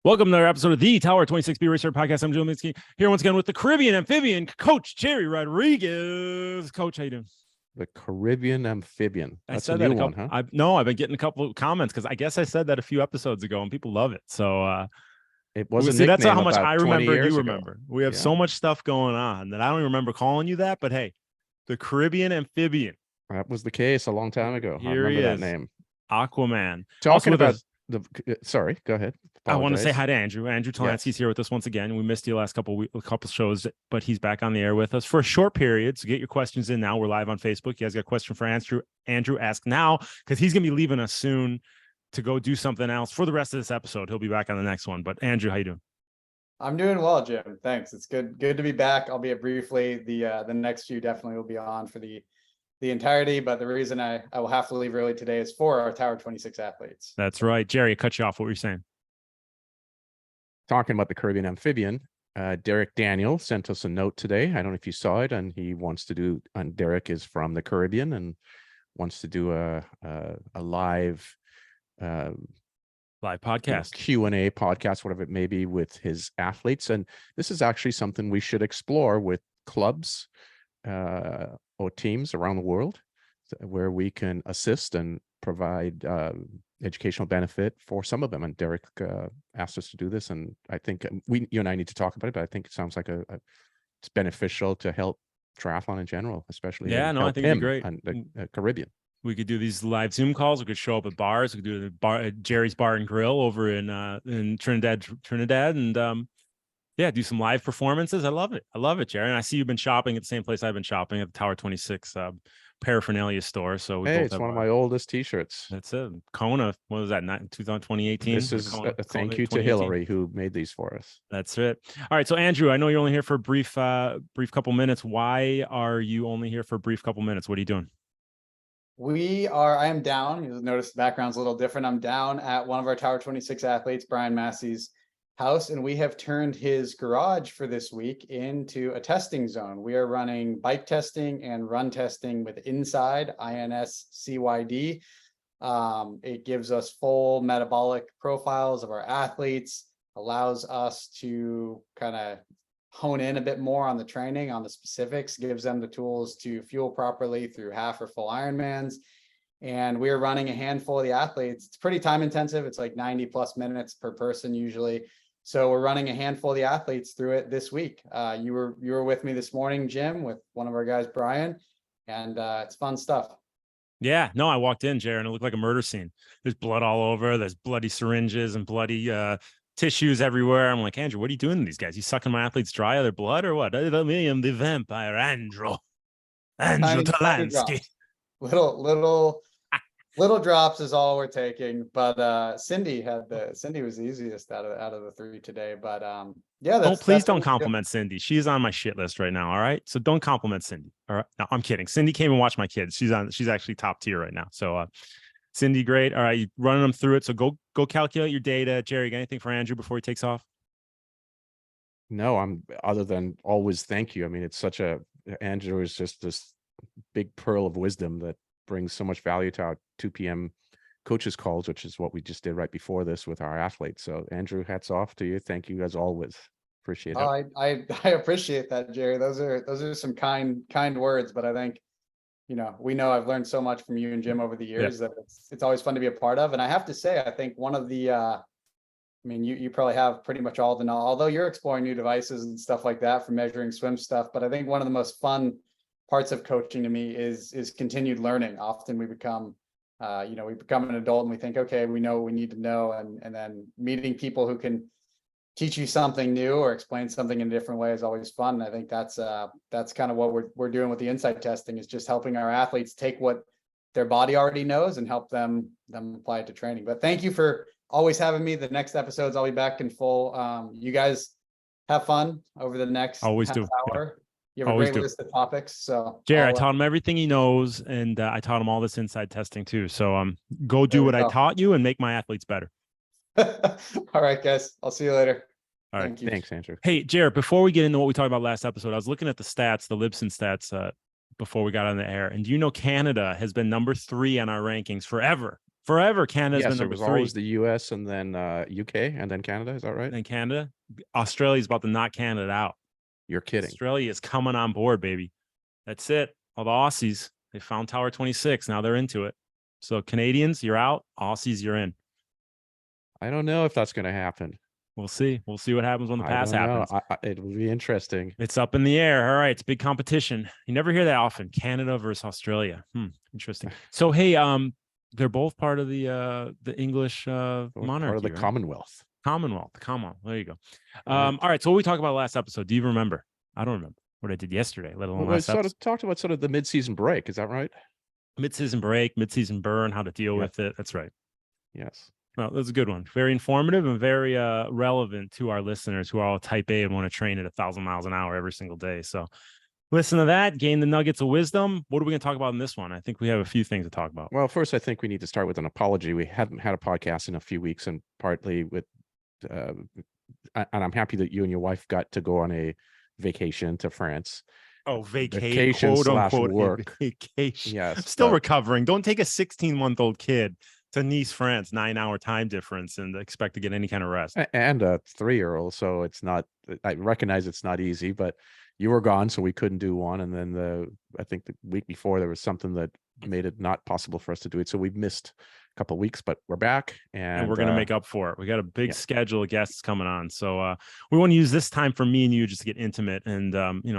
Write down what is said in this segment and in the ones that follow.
Welcome to another episode of the Tower 26B Racer Podcast. I'm Joe Minsky here once again with the Caribbean amphibian coach, Gerry Rodriguez. Coach, how you doing? The Caribbean amphibian. That's I said a new that one, huh? I've been getting a couple of comments because I guess I said that a few episodes ago and people love it. So it was that's how much I remember you remember. We have so much stuff going on that I don't even remember calling you that, but hey, the Caribbean amphibian. That was the case a long time ago. Here I remember that is. name. Aquaman. Talking about sorry, go ahead. I want to say hi to Andrew. Andrew Talansky's Yes. here with us once again. We missed you last couple shows, but he's back on the air with us for a short period. So get your questions in now. We're live on Facebook. You guys got a question for Andrew? Andrew, ask now because he's going to be leaving us soon to go do something else for the rest of this episode. He'll be back on the next one. But Andrew, how you doing? I'm doing well, Jim. Thanks. It's good to be back, albeit briefly. The next few definitely will be on for the entirety, but the reason I will have to leave early today is for our Tower 26 athletes. That's right. Gerry, I cut you off. What were you saying? Talking about the Caribbean amphibian, Derek Daniel sent us a note today. I don't know if you saw it, and he wants to do, and Derek is from the Caribbean and wants to do a live podcast, Q&A podcast, whatever it may be, with his athletes. And this is actually something we should explore with clubs or teams around the world, where we can assist and provide educational benefit for some of them. And Derek asked us to do this, and I think you and I need to talk about it. But I think it sounds like it's beneficial to help triathlon in general, especially. I think it'd be great. And the Caribbean. We could do these live Zoom calls. We could show up at bars. We could do the bar at Gerry's Bar and Grill over in Trinidad, and do some live performances. I love it, Gerry. And I see you've been shopping at the same place I've been shopping, at the Tower 26 paraphernalia store. So it's one of my oldest T-shirts. That's it. Kona. What was that? 2018. This is a thank you to Hillary who made these for us. That's it. All right. So Andrew, I know you're only here for a brief couple minutes. Why are you only here for a brief couple minutes? What are you doing? I am down. You'll notice the background's a little different. I'm down at one of our Tower 26 athletes, Brian Massey's house, and we have turned his garage for this week into a testing zone. We are running bike testing and run testing with Inside, INSCYD. It gives us full metabolic profiles of our athletes, allows us to kind of hone in a bit more on the training, on the specifics, gives them the tools to fuel properly through half or full Ironmans. And we're running a handful of the athletes. It's pretty time intensive. It's like 90 plus minutes per person usually. So we're running a handful of the athletes through it this week. You were with me this morning, Jim, with one of our guys, Brian, and it's fun stuff. Yeah, no, I walked in, Gerry, and it looked like a murder scene. There's blood all over. There's bloody syringes and bloody tissues everywhere. I'm like, Andrew, what are you doing to these guys? You sucking my athletes dry of their blood or what? I am the vampire, Andrew Talansky. Little drops is all we're taking, but Cindy was the easiest out of the three today. But please don't compliment Cindy. She's on my shit list right now. All right, so don't compliment Cindy. All right, no, I'm kidding. Cindy came and watched my kids. She's actually top tier right now. So Cindy, great. All right, you running them through it. So go calculate your data. Gerry, got anything for Andrew before he takes off? No, I'm other than always thank you. I mean, Andrew is just this big pearl of wisdom that brings so much value to our 2 p.m. coaches calls, which is what we just did right before this with our athletes. So Andrew, hats off to you. Thank you as always. Appreciate it. I appreciate that, Gerry. Those are some kind words, but I think, we know I've learned so much from you and Jim over the years that it's always fun to be a part of. And I have to say, I think one of the, you probably have pretty much all the knowledge, although you're exploring new devices and stuff like that for measuring swim stuff. But I think one of the most fun parts of coaching to me is continued learning. Often we become, we become an adult and we think, okay, we know what we need to know. And then meeting people who can teach you something new or explain something in a different way is always fun. And I think that's kind of what we're doing with the insight testing, is just helping our athletes take what their body already knows and help them apply it to training. But thank you for always having me. The next episodes, I'll be back in full. You guys have fun over the next always half do. hour. Yeah. You have a great list of topics. So Gerry, I taught him everything he knows, and I taught him all this inside testing too. So go do what I taught you and make my athletes better. All right, guys. I'll see you later. All right. Thanks, Andrew. Hey, Gerry, before we get into what we talked about last episode, I was looking at the stats, the Libsyn stats before we got on the air. And do you know Canada has been number 3 on our rankings forever Forever, Canada's Yes, been there number was 3. always the US and then UK and then Canada. Is that right? Then Canada. Australia's about to knock Canada out. You're kidding. Australia is coming on board, baby. That's it. All the Aussies, they found Tower 26. Now they're into it. So Canadians, you're out. Aussies, you're in. I don't know if that's going to happen. We'll see. We'll see what happens when the pass I don't know. happens. It will be interesting. It's up in the air. All right, it's big competition. You never hear that often. Canada versus Australia. Interesting. So hey, they're both part of the English monarchy, Part of the right? Commonwealth. Commonwealth. There you go. Right. All right. So what we talked about last episode. Do you remember? I don't remember what I did yesterday, let alone Well, we last sort episode. of talked about sort of the mid-season break. Is that right? Mid-season break, mid-season burn, how to deal Yep. with it. That's right. Yes. Well, that's a good one. Very informative and very relevant to our listeners who are all type A and want to train at 1,000 miles an hour every single day. So listen to that, gain the nuggets of wisdom. What are we going to talk about in this one? I think we have a few things to talk about. Well, first, I think we need to start with an apology. We hadn't had a podcast in a few weeks, and partly with, and I'm happy that you and your wife got to go on a vacation to France. Oh, Vacation quote slash unquote, work. vacation. Yes. Still but- recovering. Don't take a 16-month-old kid to Nice, France, 9-hour time difference and expect to get any kind of rest. and a 3-year-old. So it's not, I recognize it's not easy, but you were gone, so we couldn't do one. And then I think the week before there was something that made it not possible for us to do it. So we've missed a couple of weeks, but we're back And we're going to make up for it. We got a big yeah. schedule of guests coming on. So we want to use this time for me and you just to get intimate and,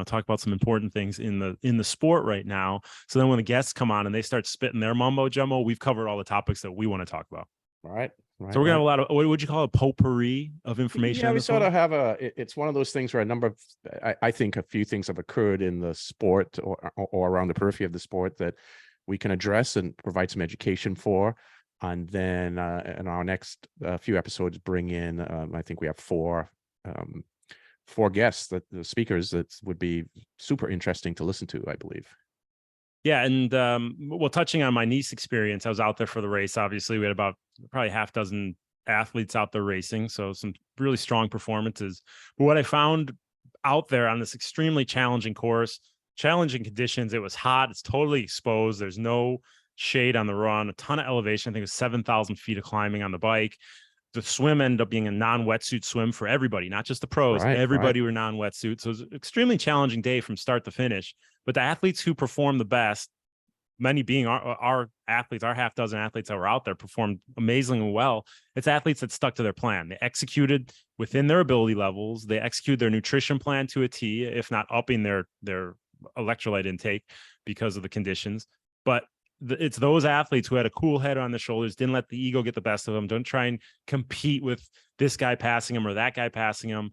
talk about some important things in the sport right now. So then when the guests come on and they start spitting their mumbo jumbo, we've covered all the topics that we want to talk about. All right. So we're going to have a lot of, what would you call a potpourri of information? Yeah, on we this sort one? of have it's one of those things where a number of, I think a few things have occurred in the sport or around the periphery of the sport that we can address and provide some education for. And then in our next few episodes, bring in, I think we have four guests, that the speakers that would be super interesting to listen to, I believe. Yeah. And well, touching on my Nice experience, I was out there for the race. Obviously, we had about probably half dozen athletes out there racing. So some really strong performances. But what I found out there on this extremely challenging course, challenging conditions, it was hot. It's totally exposed. There's no shade on the run, a ton of elevation. I think it was 7,000 feet of climbing on the bike. The swim ended up being a non-wetsuit swim for everybody, not just the pros. Right, everybody were non-wetsuit. So it was an extremely challenging day from start to finish. But the athletes who performed the best, many being our athletes, our half dozen athletes that were out there, performed amazingly well. It's athletes that stuck to their plan. They executed within their ability levels. They executed their nutrition plan to a T, if not upping their electrolyte intake because of the conditions. But it's those athletes who had a cool head on their shoulders, didn't let the ego get the best of them, don't try and compete with this guy passing them or that guy passing them,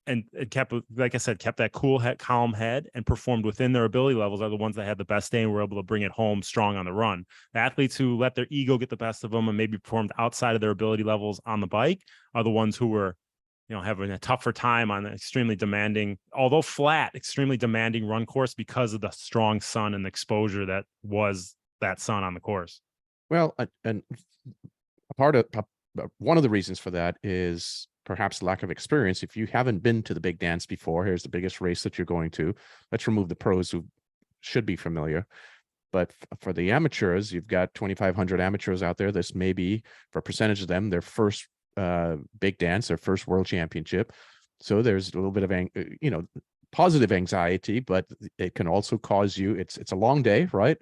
and it kept, like I said, kept that cool head, calm head, and performed within their ability levels are the ones that had the best day and were able to bring it home strong on the run. The athletes who let their ego get the best of them and maybe performed outside of their ability levels on the bike are the ones who were, having a tougher time on an extremely demanding, although flat, extremely demanding run course because of the strong sun and the exposure that was that sun on the course. Well, and one of the reasons for that is perhaps lack of experience. If you haven't been to the big dance before, here's the biggest race that you're going to. Let's remove the pros who should be familiar. But for the amateurs, you've got 2,500 amateurs out there. This may be, for a percentage of them, their first big dance, their first world championship. So there's a little bit of, positive anxiety, but it can also cause you, it's a long day, right?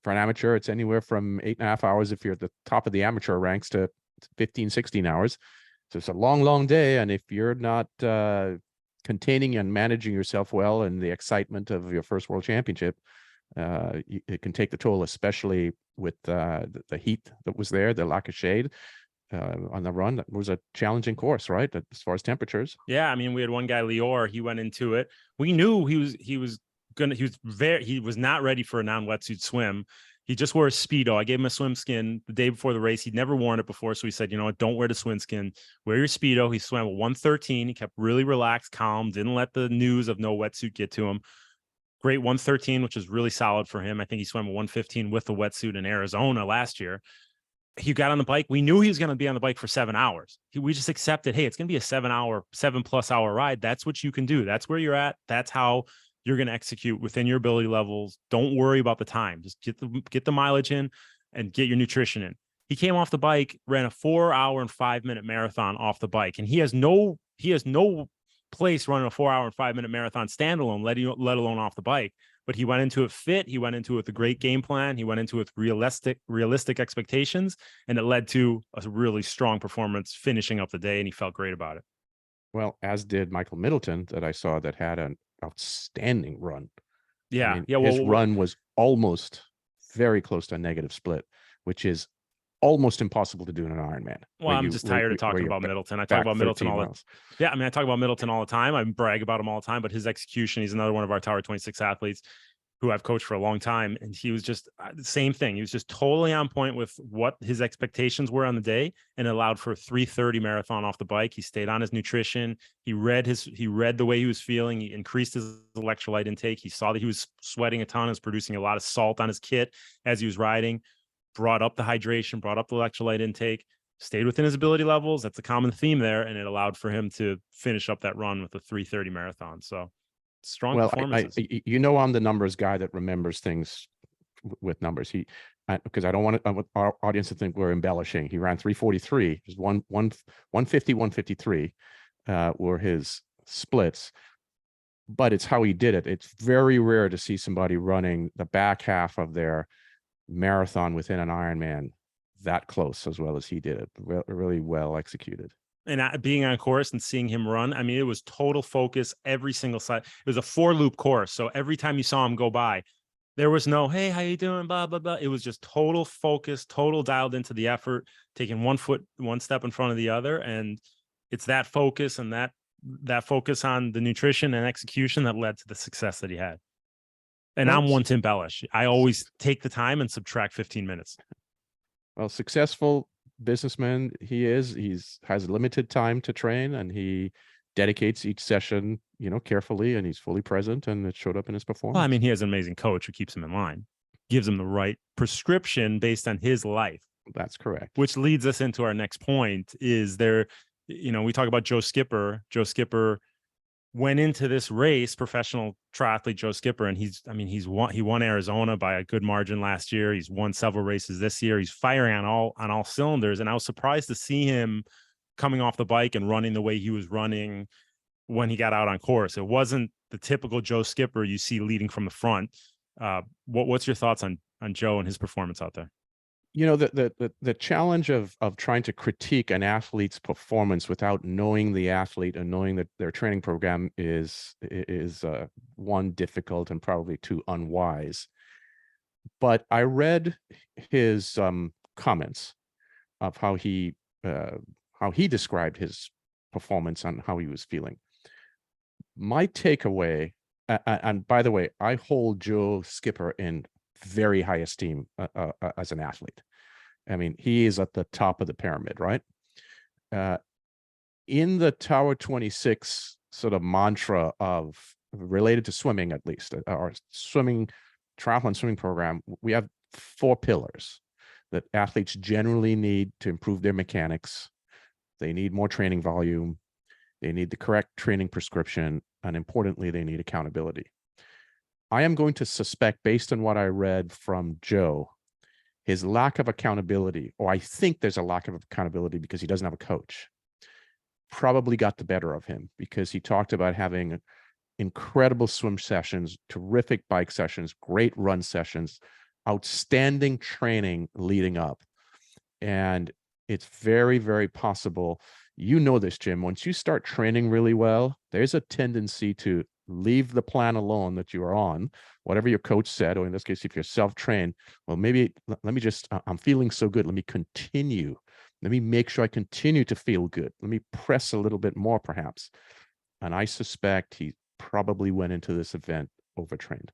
For an amateur, it's anywhere from 8.5 hours if you're at the top of the amateur ranks to 15, 16 hours. So it's a long, long day. And if you're not containing and managing yourself well and the excitement of your first world championship, it can take the toll, especially with the heat that was there, the lack of shade on the run. That was a challenging course, right? As far as temperatures. Yeah. I mean, we had one guy, Lior, he went into it. We knew he was not ready for a non-wetsuit swim. He just wore a Speedo. I gave him a swim skin the day before the race. He'd never worn it before. So he said, don't wear the swim skin, wear your Speedo. He swam a 1:13. He kept really relaxed, calm, didn't let the news of no wetsuit get to him. Great 1:13, which is really solid for him. I think he swam a 1:15 with the wetsuit in Arizona last year. He got on the bike. We knew he was going to be on the bike for 7 hours. We just accepted, hey, it's going to be a 7+ hour ride. That's what you can do. That's where you're at. That's how you're going to execute within your ability levels. Don't worry about the time. Just get the mileage in and get your nutrition in. He came off the bike, ran a 4 hour and 5 minute marathon off the bike, and he has no place running a 4 hour and 5 minute marathon standalone, let alone off the bike. But he went into it fit. He went into it with a great game plan. He went into it with realistic expectations, and it led to a really strong performance finishing up the day, and he felt great about it. Well, as did Michael Middleton, that I saw that had an outstanding run. Yeah. I mean, yeah. his run was almost very close to a negative split, which is almost impossible to do in an Ironman. Well, I'm just tired of talking about Middleton. I talk about Middleton all the time. Yeah, I mean, I talk about Middleton all the time. I brag about him all the time, but his execution, he's another one of our Tower 26 athletes who I've coached for a long time. And he was just the same thing. He was just totally on point with what his expectations were on the day, and it allowed for a 3:30 marathon off the bike. He stayed on his nutrition. He read the way he was feeling. He increased his electrolyte intake. He saw that he was sweating a ton, was producing a lot of salt on his kit as he was riding, brought up the hydration, brought up the electrolyte intake, stayed within his ability levels. That's a common theme there. And it allowed for him to finish up that run with a 3:30 marathon. So strong performances. I'm the numbers guy that remembers things with numbers. Because I don't want our audience to think we're embellishing. He ran 3:43, just 150, 153 were his splits. But it's how he did it. It's very rare to see somebody running the back half of their marathon within an Ironman that close as well as he did it. Really well executed. And being on course and seeing him run, I mean, it was total focus every single side. It was a 4-loop course. So every time you saw him go by, there was no, hey, how you doing? Blah, blah, blah. It was just total focus, total dialed into the effort, taking one step in front of the other. And it's that focus and that focus on the nutrition and execution that led to the success that he had. And I'm one to embellish. I always take the time and subtract 15 minutes. Well, successful businessman he's has limited time to train, and he dedicates each session, carefully, and he's fully present, and it showed up in his performance. Well, I mean, he has an amazing coach who keeps him in line, gives him the right prescription based on his life. That's correct. Which leads us into our next point is we talk about Joe Skipper. Joe Skipper went into this race, professional triathlete Joe Skipper, and he won Arizona by a good margin last year. He's won several races this year. He's firing on all cylinders, and I was surprised to see him coming off the bike and running the way he was running when he got out on course. It wasn't the typical Joe Skipper you see leading from the front. What's your thoughts on Joe and his performance out there? The challenge of trying to critique an athlete's performance without knowing the athlete and knowing that their training program is one, difficult, and probably two, unwise. But I read his comments of how he described his performance and how he was feeling. My takeaway, and by the way, I hold Joe Skipper in very high esteem as an athlete. I mean, he is at the top of the pyramid, right? In the Tower 26 sort of mantra of related to swimming, at least, our triathlon swimming program, we have 4 pillars that athletes generally need to improve their mechanics. They need more training volume. They need the correct training prescription. And importantly, they need accountability. I am going to suspect, based on what I read from Joe, his lack of accountability, or I think there's a lack of accountability because he doesn't have a coach, probably got the better of him, because he talked about having incredible swim sessions, terrific bike sessions, great run sessions, outstanding training leading up. And it's very, very possible, this, Jim, once you start training really well, there's a tendency to leave the plan alone that you are on, whatever your coach said, or in this case, if you're self-trained, well, maybe let me just, I'm feeling so good. Let me continue. Let me make sure I continue to feel good. Let me press a little bit more, perhaps. And I suspect he probably went into this event overtrained,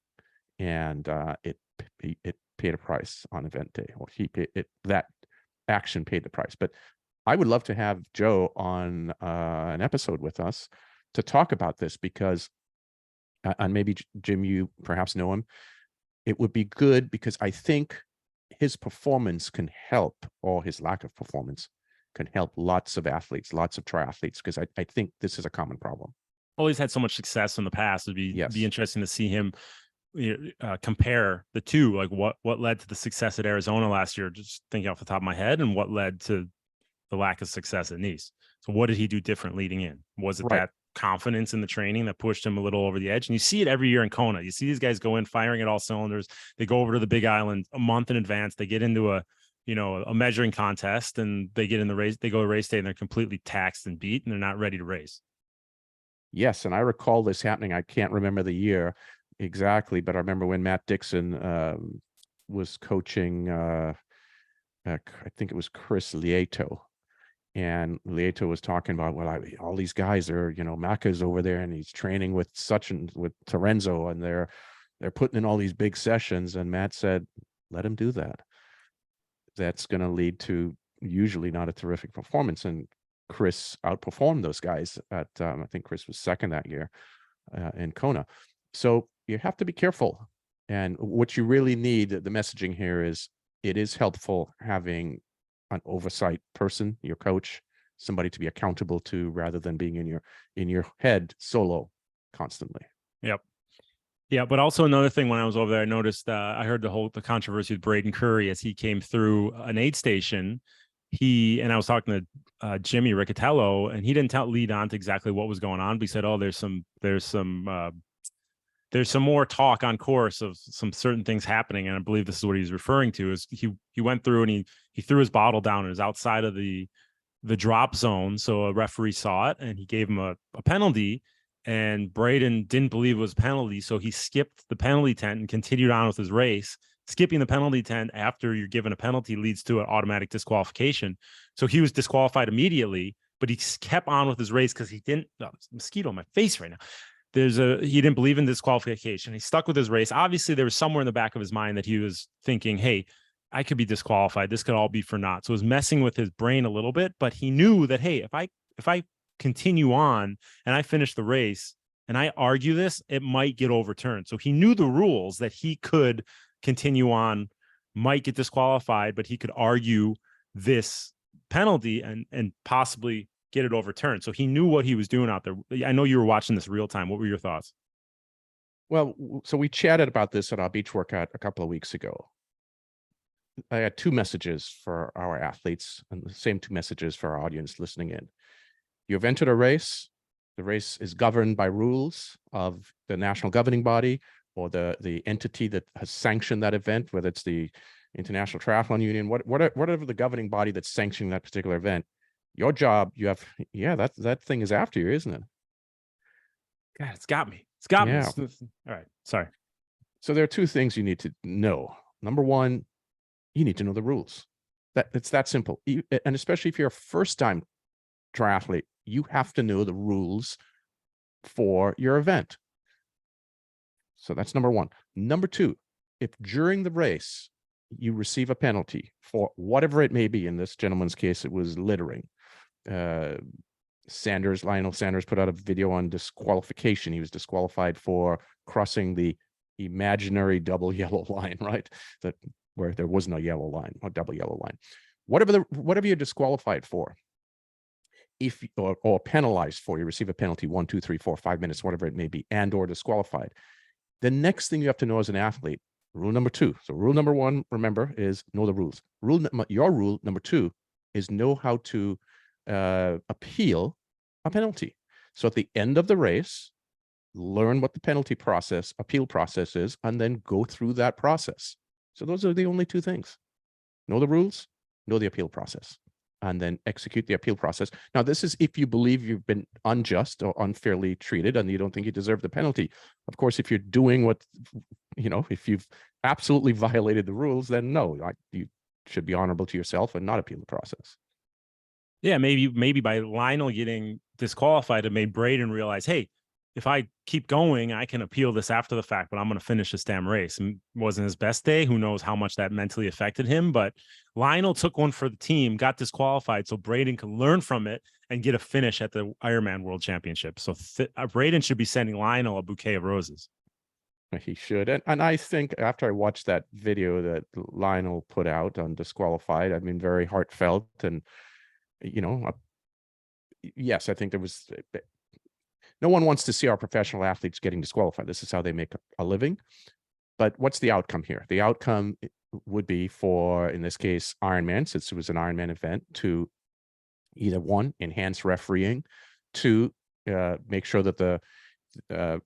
and it paid a price on event day, or that action paid the price. But I would love to have Joe on an episode with us to talk about this, because and maybe, Jim, you perhaps know him. It would be good, because I think his performance can help, or his lack of performance can help lots of athletes, lots of triathletes, because I think this is a common problem. Well, he's had so much success in the past. It'd be interesting to see him compare the two, like what led to the success at Arizona last year, just thinking off the top of my head, and what led to the lack of success at Nice. So what did he do different leading in? Was it Right. that confidence in the training that pushed him a little over the edge? And you see it every year in Kona. You see these guys go in firing at all cylinders. They go over to the Big Island a month in advance. They get into a measuring contest, and they get in the race. They go to race day and they're completely taxed and beat, and they're not ready to race. Yes, and I recall this happening. I can't remember the year exactly, but I remember when Matt Dixon was coaching, I think it was Chris Lieto. And Lieto was talking about, well, all these guys are, Macca's over there and he's training with with Terenzo, and they're putting in all these big sessions. And Matt said, let him do that. That's going to lead to usually not a terrific performance. And Chris outperformed those guys at, I think Chris was second that year in Kona. So you have to be careful. And what you really need, the messaging here is, it is helpful having an oversight person, your coach, somebody to be accountable to, rather than being in your head solo constantly. Yep. Yeah, but also another thing, when I was over there, I noticed I heard the controversy with Braden Curry as he came through an aid station. And I was talking to Jimmy Riccatello, and he didn't lead on to exactly what was going on, but he said, "Oh, there's some more talk on course of some certain things happening," and I believe this is what he's referring to. Is he went through and he threw his bottle down and was outside of the drop zone, so a referee saw it and he gave him a penalty. And Braden didn't believe it was a penalty, so he skipped the penalty tent and continued on with his race. Skipping the penalty tent after you're given a penalty leads to an automatic disqualification. So he was disqualified immediately, but he kept on with his race because he didn't. Oh, there's a mosquito on my face right now. He didn't believe in disqualification. He stuck with his race. Obviously, there was somewhere in the back of his mind that he was thinking, hey, I could be disqualified. This could all be for naught. So it was messing with his brain a little bit, but he knew that, hey, if I continue on and I finish the race and I argue this, it might get overturned. So he knew the rules, that he could continue on, might get disqualified, but he could argue this penalty and possibly get it overturned. So he knew what he was doing out there. I know you were watching this real time. What were your thoughts? Well, so we chatted about this at our beach workout a couple of weeks ago. I had two messages for our athletes, and the same two messages for our audience listening in. You've entered a race. The race is governed by rules of the national governing body or the entity that has sanctioned that event, whether it's the International Triathlon Union, whatever the governing body that's sanctioning that particular event. Your job, that thing is after you, isn't it? God, it's got me. It's got Yeah. me. All right. Sorry. So there are two things you need to know. Number one, you need to know the rules. It's that simple. And especially if you're a first-time triathlete, you have to know the rules for your event. So that's number one. Number two, if during the race you receive a penalty for whatever it may be, in this gentleman's case, it was littering. Lionel Sanders put out a video on disqualification. He was disqualified for crossing the imaginary double yellow line, right? Where there was no yellow line, or double yellow line. Whatever you're disqualified for, or penalized for, you receive a penalty 1, 2, 3, 4, 5 minutes, whatever it may be, and or disqualified. The next thing you have to know as an athlete, rule number two. So rule number one, remember, is know the rules. Your rule number two is know how to appeal a penalty. So at the end of the race, learn what the appeal process is, and then go through that process. So those are the only two things. Know the rules, know the appeal process, and then execute the appeal process. Now, this is if you believe you've been unjust or unfairly treated and you don't think you deserve the penalty. Of course, if you're doing if you've absolutely violated the rules, then no, you should be honorable to yourself and not appeal the process. Yeah, maybe by Lionel getting disqualified, it made Braden realize, hey, if I keep going, I can appeal this after the fact, but I'm going to finish this damn race. And it wasn't his best day. Who knows how much that mentally affected him? But Lionel took one for the team, got disqualified, so Braden can learn from it and get a finish at the Ironman World Championship. So Braden should be sending Lionel a bouquet of roses. He should. And I think after I watched that video that Lionel put out on disqualified, I mean, very heartfelt. And, yes, I think there was... No one wants to see our professional athletes getting disqualified. This is how they make a living. But what's the outcome here? The outcome would be for, in this case, Ironman, since it was an Ironman event, to either one, enhance refereeing, two, make sure that the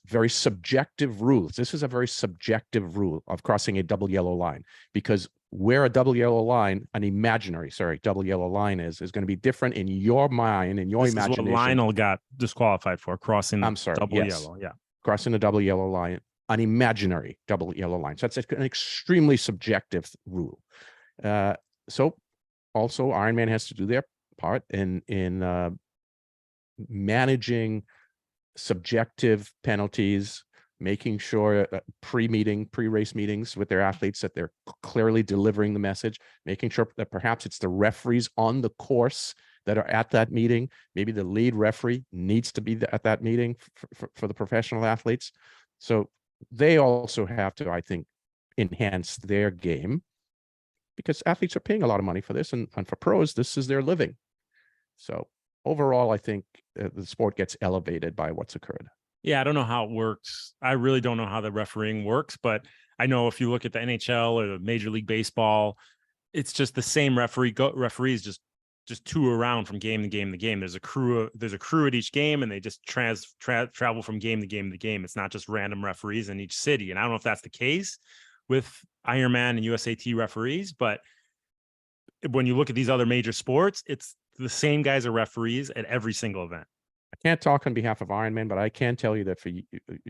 very subjective rules. This is a very subjective rule of crossing a double yellow line, because where a double yellow line, an imaginary, double yellow line is going to be different in your mind, in your This imagination. is what Lionel got disqualified for, crossing the double yes. yellow. Yeah. Crossing the double yellow line, an imaginary double yellow line. So that's an extremely subjective rule. So also Ironman has to do their part in managing subjective penalties, making sure pre-race meetings with their athletes that they're clearly delivering the message, making sure that perhaps it's the referees on the course that are at that meeting. Maybe the lead referee needs to be at that meeting for the professional athletes. So they also have to, I think, enhance their game, because athletes are paying a lot of money for this, and for pros, this is their living. So overall, I think the sport gets elevated by what's occurred. Yeah, I don't know how it works. I really don't know how the refereeing works, but I know if you look at the NHL or the Major League Baseball, it's just the same referees just tour around from game to game to game. There's a crew at each game, and they just travel from game to game to game. It's not just random referees in each city. And I don't know if that's the case with Ironman and USAT referees, but when you look at these other major sports, it's the same guys are referees at every single event. I can't talk on behalf of Ironman, but I can tell you that for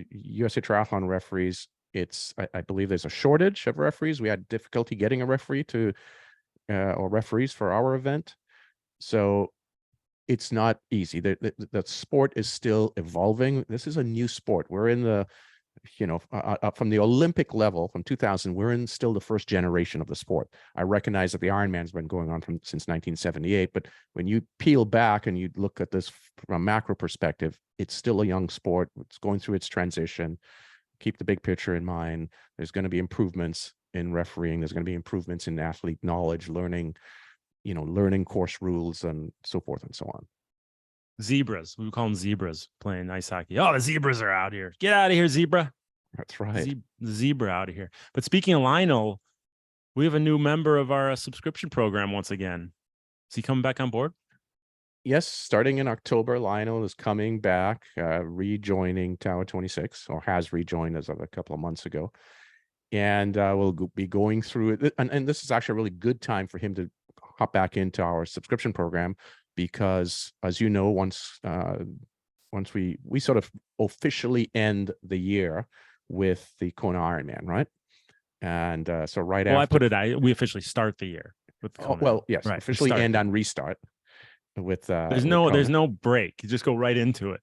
USA Triathlon referees, I believe there's a shortage of referees. We had difficulty getting a referee or referees for our event. So it's not easy. The sport is still evolving. This is a new sport. We're in the, from the Olympic level from 2000, we're in still the first generation of the sport. I recognize that the Ironman's been going on since 1978, but when you peel back and you look at this from a macro perspective, it's still a young sport. It's going through its transition. Keep the big picture in mind. There's going to be improvements in refereeing. There's going to be improvements in athlete knowledge, learning course rules, and so forth and so on. Zebras. We call them zebras playing ice hockey. Oh, the zebras are out here. Get out of here, zebra. That's right. The zebra out of here. But speaking of Lionel, we have a new member of our subscription program once again. Is he coming back on board? Yes, starting in October, Lionel is coming back, rejoining Tower 26, or has rejoined as of a couple of months ago. And we'll be going through it. And this is actually a really good time for him to hop back into our subscription program, because, as you know, once we sort of officially end the year with the Kona Ironman, right? And so right after, we officially start the year with the Kona. Yes, right. officially end on restart with there's no break. You just go right into it.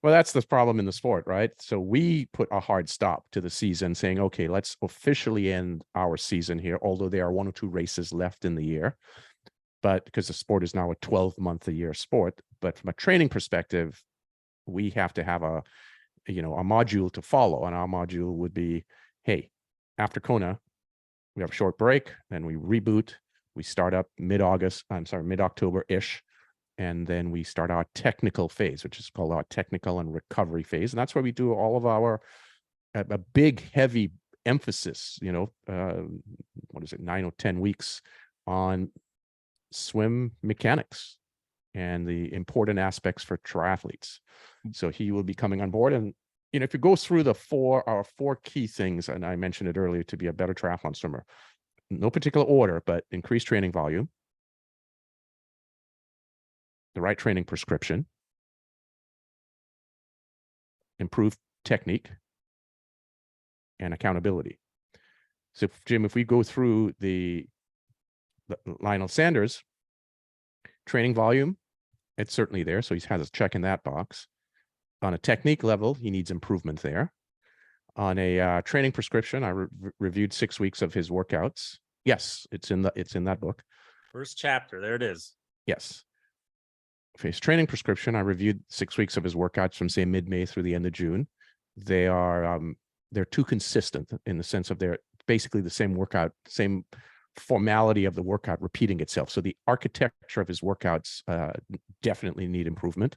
Well, that's the problem in the sport, right? So we put a hard stop to the season, saying, okay, let's officially end our season here, although there are 1 or 2 races left in the year. But because the sport is now a 12-month-a-year sport, but from a training perspective, we have to have a module to follow. And our module would be, hey, after Kona, we have a short break, then we reboot, we start up mid-October-ish, and then we start our technical phase, which is called our technical and recovery phase. And that's where we do all of our, a big, heavy emphasis, 9 or 10 weeks on swim mechanics and the important aspects for triathletes. So he will be coming on board. And, if you go through our 4 key things, and I mentioned it earlier, to be a better triathlon swimmer, no particular order, but increased training volume, the right training prescription, improved technique, and accountability. So, Jim, if we go through the Lionel Sanders training volume, it's certainly there. So he has a check in that box. On a technique level, he needs improvement there. On a training prescription, I reviewed 6 weeks of his workouts. Yes, it's in that book. First chapter, there it is. Yes. For his training prescription, I reviewed 6 weeks of his workouts from, say, mid-May through the end of June. They're too consistent in the sense of they're basically the same workout, same formality of the workout repeating itself. So the architecture of his workouts definitely need improvement.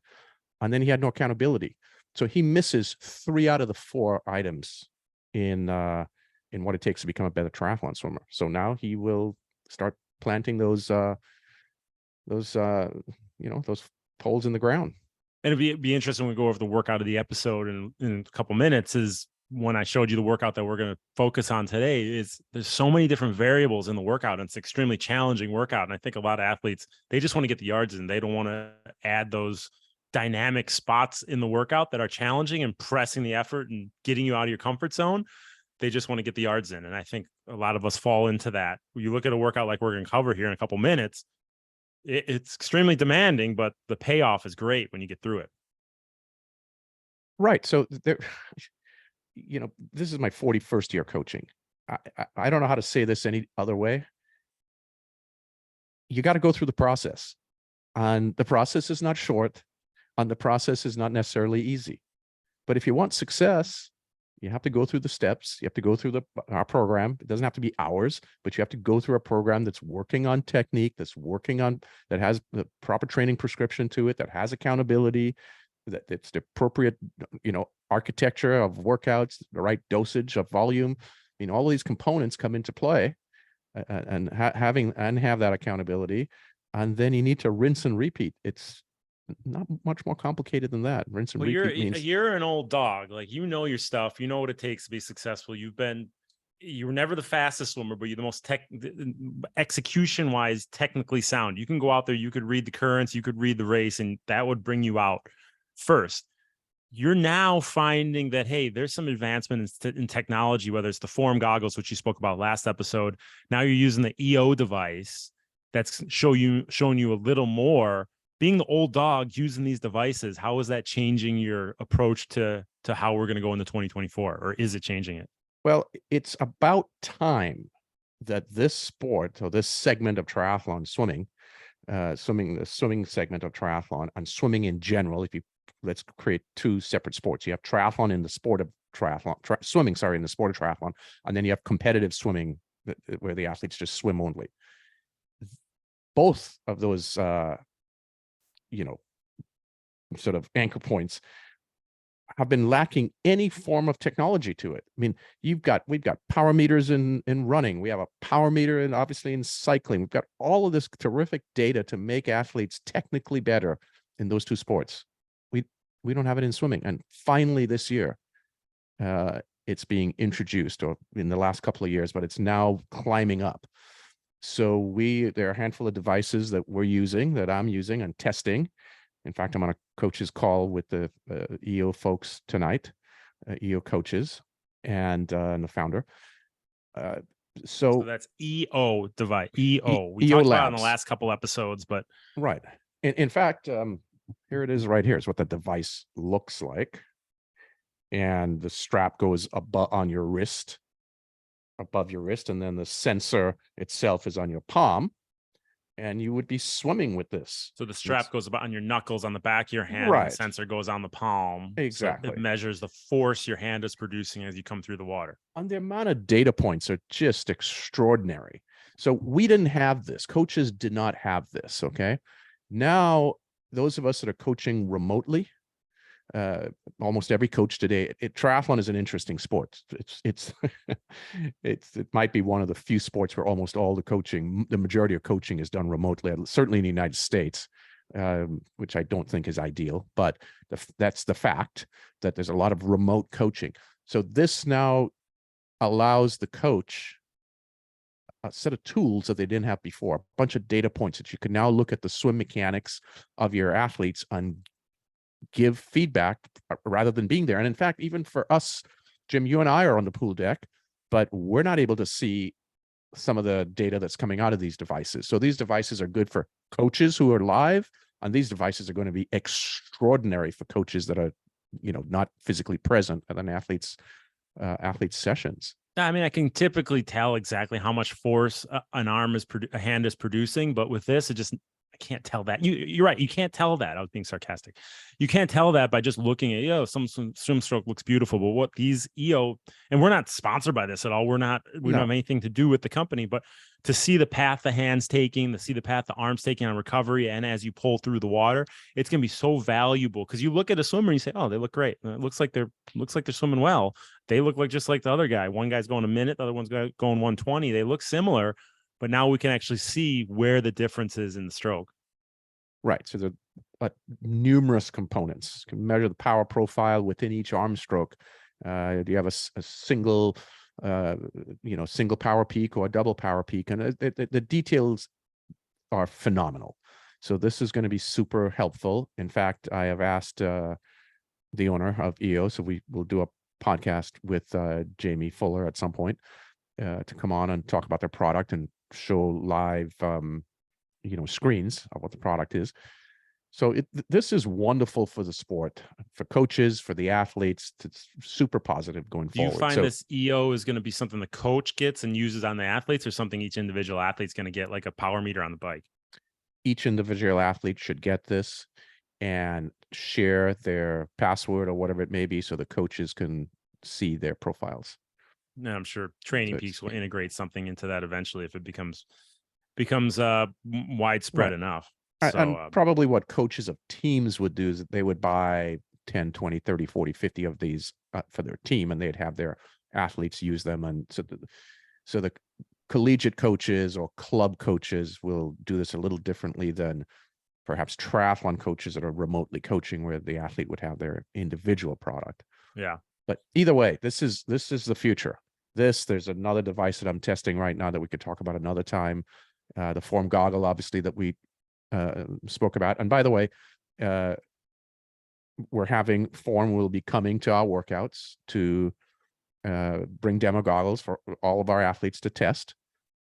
And then he had no accountability. So he misses 3 out of the 4 items in what it takes to become a better triathlon swimmer. So now he will start planting those those poles in the ground. And it'd be interesting when we go over the workout of the episode in a couple minutes. Is when I showed you the workout that we're going to focus on today, is there's so many different variables in the workout, and it's extremely challenging workout. And I think a lot of athletes, they just want to get the yards in. They don't want to add those dynamic spots in the workout that are challenging and pressing the effort and getting you out of your comfort zone. They just want to get the yards in. And I think a lot of us fall into that. When you look at a workout like we're going to cover here in a couple minutes, it's extremely demanding, but the payoff is great when you get through it. Right. So there, this is my 41st year coaching. I don't know how to say this any other way. You got to go through the process, and the process is not short, and the process is not necessarily easy. But if you want success, you have to go through the steps. You have to go through our program. It doesn't have to be hours, but you have to go through a program that's working on technique, that has the proper training prescription to it, that has accountability, that it's the appropriate, architecture of workouts, the right dosage of volume. All of these components come into play, and have that accountability. And then you need to rinse and repeat. It's not much more complicated than that. Rinse and repeat means you're an old dog. Like, your stuff. You know what it takes to be successful. You were never the fastest swimmer, but you're the most execution wise, technically sound. You can go out there, you could read the currents, you could read the race, and that would bring you out first. You're now finding that, hey, there's some advancement in technology, whether it's the Form goggles, which you spoke about last episode. Now you're using the EO device that's showing you a little more. Being the old dog using these devices, how is that changing your approach to how we're going to go into 2024, or is it changing it? Well, it's about time that this sport, or this segment of triathlon, the swimming segment of triathlon, and swimming in general, let's create two separate sports. You have triathlon in the sport of triathlon, swimming in the sport of triathlon, and then you have competitive swimming where the athletes just swim only. Both of those sort of anchor points have been lacking any form of technology to it. I mean, we've got power meters in running. We have a power meter obviously in cycling. We've got all of this terrific data to make athletes technically better in those two sports. We don't have it in swimming. And finally this year, it's being introduced, or in the last couple of years, but it's now climbing up. So there are a handful of devices that I'm using and testing. In fact, I'm on a coach's call with the EO folks tonight, EO coaches, and the founder. So that's EO device. EO. We EO talked Labs. about it in the last couple episodes, but right. In fact, here it is right here. It's what the device looks like, and the strap goes above your wrist, and then the sensor itself is on your palm. And you would be swimming with this. So the strap goes about on your knuckles on the back of your hand. Right. And the sensor goes on the palm. Exactly. So it measures the force your hand is producing as you come through the water. And the amount of data points are just extraordinary. So we didn't have this. Coaches did not have this. Okay. Now, those of us that are coaching remotely, almost every coach today, triathlon is an interesting sport. It might be one of the few sports where almost all the majority of coaching is done remotely, certainly in the United States, which I don't think is ideal, but that's the fact that there's a lot of remote coaching. So this now allows the coach a set of tools that they didn't have before, a bunch of data points that you can now look at the swim mechanics of your athletes and give feedback rather than being there. And in fact, even for us, Jim, you and I are on the pool deck, but we're not able to see some of the data that's coming out of these devices. So these devices are good for coaches who are live, and these devices are going to be extraordinary for coaches that are, not physically present at an athlete's sessions. I mean, I can typically tell exactly how much force a hand is producing, but with this, can't tell that. You're right. You can't tell that. I was being sarcastic. You can't tell that by just looking at, some swim stroke looks beautiful, but what these EO, and we're not sponsored by this at all. We don't have anything to do with the company, but to see the path the hand's taking, to see the path the arm's taking on recovery, and as you pull through the water, it's going to be so valuable, because you look at a swimmer and you say, oh, they look great. It looks like they're swimming well. They look like just like the other guy. One guy's going a minute, the other one's going 120. They look similar, but now we can actually see where the difference is in the stroke. Right. So there are numerous components. You can measure the power profile within each arm stroke. Do you have a single, single power peak or a double power peak? And the details are phenomenal. So this is going to be super helpful. In fact, I have asked the owner of EO, so we will do a podcast with Jamie Fuller at some point to come on and talk about their product and show live screens of what the product is. So this is wonderful for the sport, for coaches, for the athletes. It's super positive going forward. Do you find this EO is going to be something the coach gets and uses on the athletes, or something each individual athlete's going to get, like a power meter on the bike? Each individual athlete should get this and share their password or whatever it may be, so the coaches can see their profiles. No, I'm sure Training Peaks will integrate something into that eventually if it becomes widespread enough. So, and probably what coaches of teams would do is that they would buy 10, 20, 30, 40, 50 of these for their team, and they'd have their athletes use them. And so the collegiate coaches or club coaches will do this a little differently than perhaps triathlon coaches that are remotely coaching, where the athlete would have their individual product. Yeah. But either way, this is the future. There's another device that I'm testing right now that we could talk about another time. The Form goggle, obviously, that we spoke about. And by the way, we're having Form will be coming to our workouts to bring demo goggles for all of our athletes to test.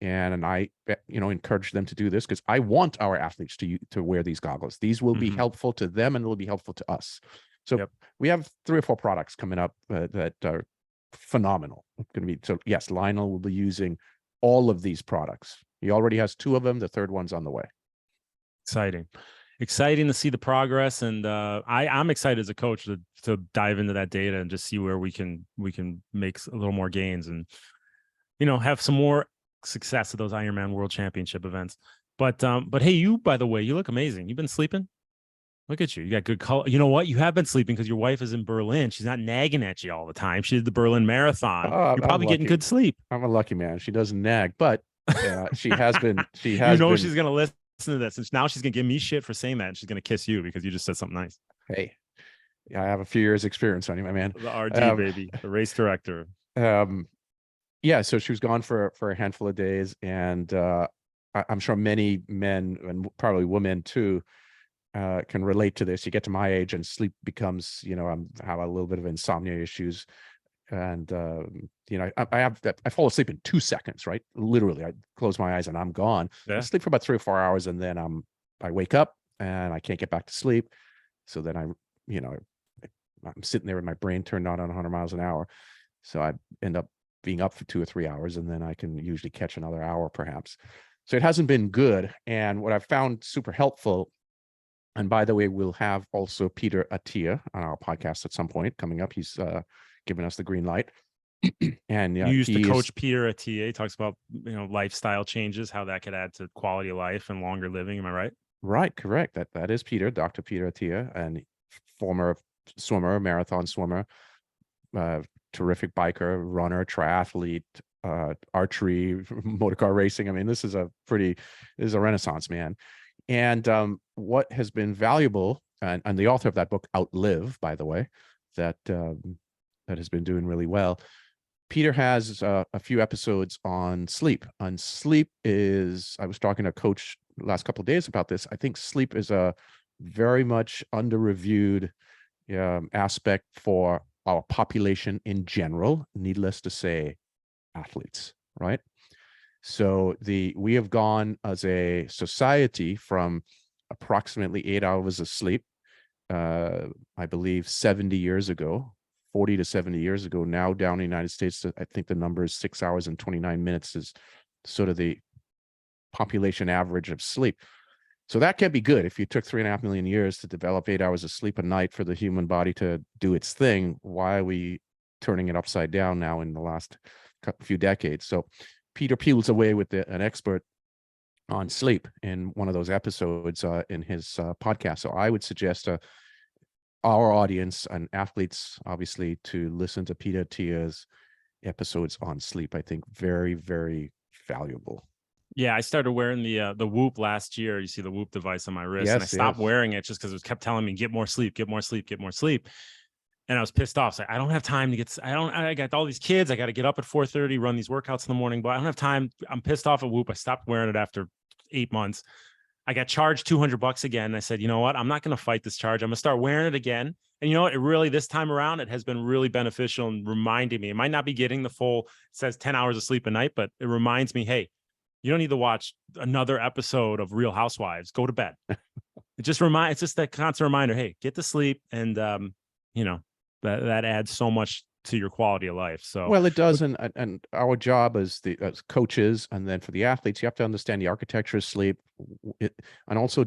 And I, encourage them to do this, because I want our athletes to wear these goggles. These will be helpful to them, and it will be helpful to us. So we have 3 or 4 products coming up that are phenomenal. It's going to be, so yes, Lionel will be using all of these products. He already has 2 of them. The 3rd one's on the way. Exciting to see the progress. And I'm excited as a coach to dive into that data and just see where we can make a little more gains and, have some more success at those Ironman World Championship events. But hey, you, by the way, you look amazing. You've been sleeping? Look at you. You got good color. You know what? You have been sleeping because your wife is in Berlin. She's not nagging at you all the time. She did the Berlin Marathon. You're probably getting good sleep. I'm a lucky man. She doesn't nag, but she has been. She has. She's going to listen to this, and now she's going to give me shit for saying that, and she's going to kiss you because you just said something nice. Hey, I have a few years experience on you, my man. The RD baby, the race director. Yeah. So she was gone for a handful of days, and I'm sure many men and probably women too can relate to this. You get to my age and sleep becomes, I have a little bit of insomnia issues, and I fall asleep in 2 seconds, right? Literally, I close my eyes and I'm gone. Yeah. I sleep for about 3 or 4 hours, and then I wake up and I can't get back to sleep. So then I'm sitting there with my brain turned on 100 miles an hour. So I end up being up for 2 or 3 hours, and then I can usually catch another hour perhaps. So it hasn't been good. And what I've found super helpful, and by the way, we'll have also Peter Attia on our podcast at some point coming up. He's given us the green light. And you used to coach Peter Attia. He talks about lifestyle changes, how that could add to quality of life and longer living. Am I right? Right, correct. That is Peter, Dr. Peter Attia, and former swimmer, marathon swimmer, terrific biker, runner, triathlete, archery, motorcar racing. I mean, this is a renaissance man. And what has been valuable, and the author of that book, Outlive, by the way, that has been doing really well. Peter has a few episodes on sleep. And sleep is, I was talking to a coach the last couple of days about this. I think sleep is a very much under-reviewed aspect for our population in general, needless to say, athletes, right? So we have gone as a society from approximately 8 hours of sleep, I believe 70 years ago, 40 to 70 years ago, now down in the United States, I think the number is 6 hours and 29 minutes is sort of the population average of sleep. So that can be good. If you took 3.5 million years to develop 8 hours of sleep a night for the human body to do its thing, why are we turning it upside down now in the last few decades? So Peter peels away with an expert on sleep in one of those episodes in his podcast. So I would suggest our audience and athletes, obviously, to listen to Peter Attia's episodes on sleep. I think very, very valuable. Yeah, I started wearing the Whoop last year. You see the Whoop device on my wrist, and I Yes, stopped yes. wearing it just because it kept telling me get more sleep, get more sleep, get more sleep. And I was pissed off. So I don't have time to get. I got all these kids. I got to get up at 4:30, run these workouts in the morning, but I don't have time. I'm pissed off at Whoop. I stopped wearing it after 8 months. I got charged $200 again. I said, you know what? I'm not going to fight this charge. I'm going to start wearing it again. And you know what? It really, this time around, it has been really beneficial and reminding me. It might not be getting the full, it says 10 hours of sleep a night, but it reminds me, hey, you don't need to watch another episode of Real Housewives. Go to bed. It's just that constant reminder. Hey, get to sleep, and you know that adds so much to your quality of life. So well, it does, and our job as coaches, and then for the athletes, you have to understand the architecture of sleep, and also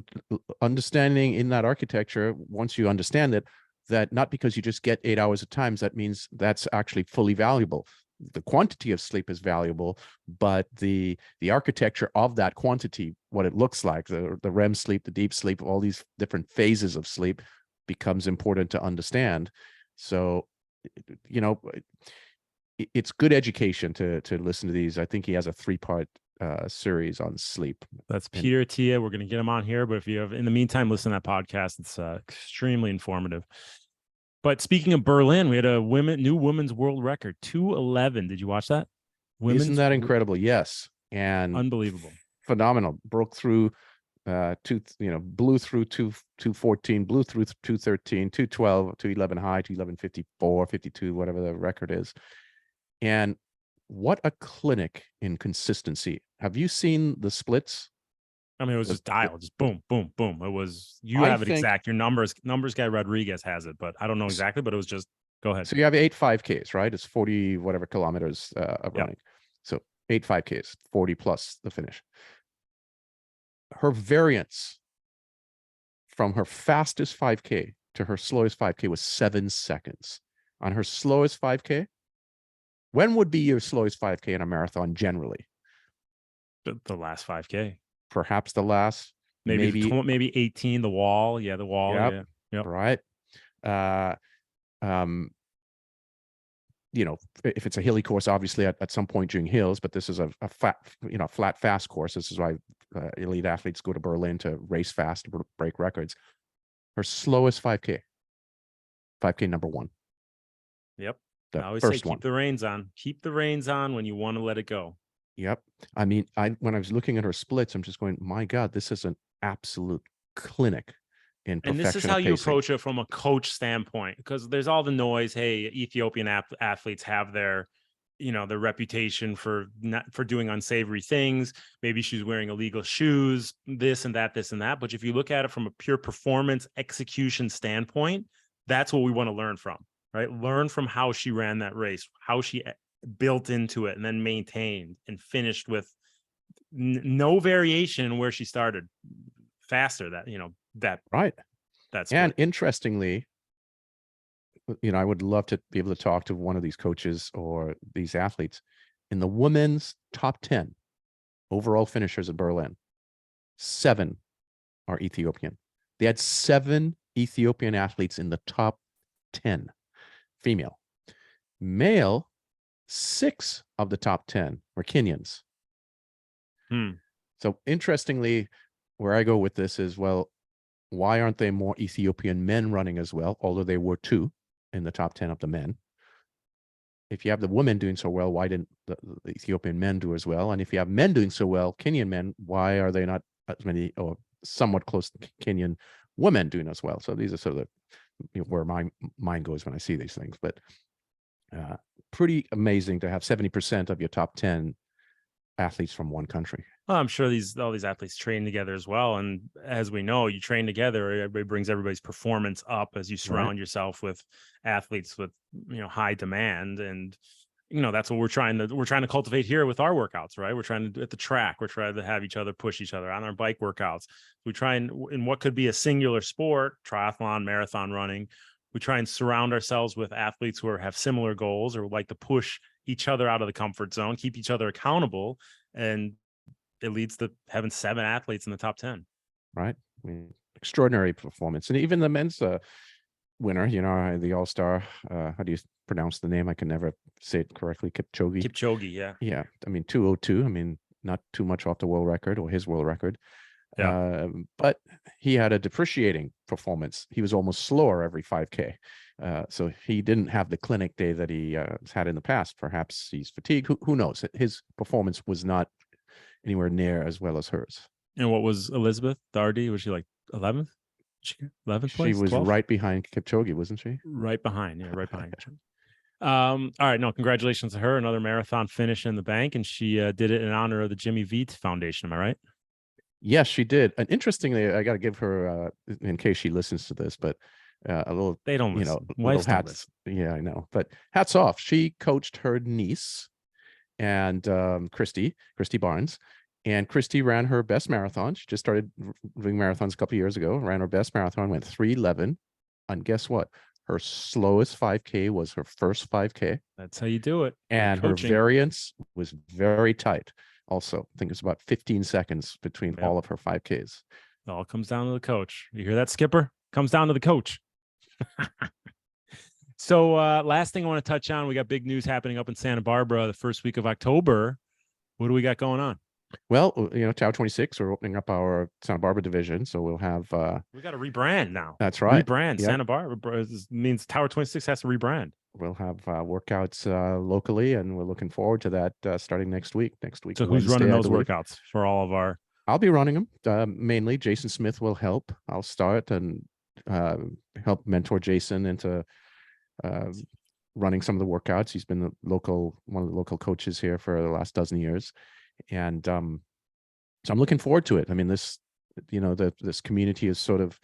understanding in that architecture. Once you understand it, that not because you just get 8 hours at times, that means that's actually fully valuable. The quantity of sleep is valuable, but the architecture of that quantity, what it looks like, the REM sleep, the deep sleep, all these different phases of sleep, becomes important to understand. So, you know, it's good education to listen to these. I think he has a 3-part series on sleep. That's Peter Attia. We're going to get him on here, but if you have, in the meantime, listen to that podcast. It's extremely informative. But speaking of Berlin, we had a new women's world record, 2:11. Did you watch that? Isn't that incredible? Yes. And unbelievable. Phenomenal. Broke through blew through 214, blew through 213, 212, 211 high, 211.54, 52, whatever the record is. And what a clinic in consistency. Have you seen the splits? I mean, it was just dialed, just boom, boom, boom. It was, you have it exact. Your numbers guy Rodriguez has it, but I don't know exactly, but it was just, go ahead. So you have 8 5Ks, right? It's 40 whatever kilometers of running. So 8 5Ks, 40 plus the finish. Her variance from her fastest 5K to her slowest 5K was 7 seconds. On her slowest 5K, when would be your slowest 5K in a marathon generally? The last 5K. Perhaps the last, maybe 18, the wall. Yeah, the wall. Yep, yeah. Yep. Right. You know, if it's a hilly course, obviously at some point during hills, but this is a flat, fast course. This is why elite athletes go to Berlin to race fast, to break records. Her slowest 5K number 1. Yep. The I always first say keep the reins on. Keep the reins on when you want to let it go. Yep. I mean, when I was looking at her splits, I'm just going, my God, this is an absolute clinic in perfection. And this is how you approach it from a coach standpoint, because there's all the noise. Hey, Ethiopian athletes have their, their reputation for doing unsavory things. Maybe she's wearing illegal shoes, this and that. But if you look at it from a pure performance execution standpoint, that's what we want to learn from, right? Learn from how she ran that race, how she built into it and then maintained and finished with no variation where she started, faster. Right. That's and interestingly, I would love to be able to talk to one of these coaches or these athletes. In the women's top 10 overall finishers at Berlin, 7 are Ethiopian. They had 7 Ethiopian athletes in the top 10, female. Male, 6 of the top 10 were Kenyans. So interestingly, where I go with this is, well, why aren't there more Ethiopian men running as well? Although there were 2 in the top 10 of the men. If you have the women doing so well, why didn't the Ethiopian men do as well? And if you have men doing so well, Kenyan men, why are they not as many or somewhat close to Kenyan women doing as well? So these are sort of where my mind goes when I see these things. But pretty amazing to have 70% of your top 10 athletes from one country. Well, I'm sure all these athletes train together as well. And as we know, you train together, everybody brings everybody's performance up as you surround yourself with athletes with, high demand. And, that's what we're trying to cultivate here with our workouts, right? We're trying to do at the track. We're trying to have each other push each other on our bike workouts. We try and in what could be a singular sport, triathlon, marathon running, we try and surround ourselves with athletes who have similar goals or like to push each other out of the comfort zone, keep each other accountable. And it leads to having 7 athletes in the top 10. Right. I mean, extraordinary performance. And even the men's winner, the all-star, how do you pronounce the name? I can never say it correctly. Kipchoge, yeah. Yeah. I mean, 2:02. I mean, not too much off the world record or his world record. Yeah. But he had a depreciating performance. He was almost slower every 5K. So he didn't have the clinic day that he had in the past. Perhaps he's fatigued. Who knows? His performance was not anywhere near as well as hers. And what was Elizabeth Dardy? Was she like 11th? 11th place? She was 12th? right behind Kipchoge, wasn't she? Right behind. Yeah, right behind. All right. No, congratulations to her. Another marathon finish in the bank. And she did it in honor of the Jimmy Veet Foundation. Am I right? Yes, she did. And interestingly, I got to give her, in case she listens to this, but a little, they don't listen. Little hats. Yeah, I know. But hats off. She coached her niece and Christy Barnes. And Christy ran her best marathon. She just started doing marathons a couple of years ago, ran her best marathon, went 3:11. And guess what? Her slowest 5K was her first 5K. That's how you do it. And her variance was very tight. Also, I think it's about 15 seconds between all of her 5Ks. It all comes down to the coach. You hear that, Skipper? Comes down to the coach. So last thing I want to touch on, we got big news happening up in Santa Barbara the first week of October. What do we got going on? Well, Tower 26, we're opening up our Santa Barbara division. So we'll have... we got to rebrand now. That's right. Rebrand. Yep. Santa Barbara means Tower 26 has to rebrand. We'll have workouts locally, and we're looking forward to that starting next week. So who's running those workouts for all of our... I'll be running them. Mainly, Jason Smith will help. I'll start and help mentor Jason into running some of the workouts. He's been one of the local coaches here for the last dozen years. And so I'm looking forward to it. I mean, this community is sort of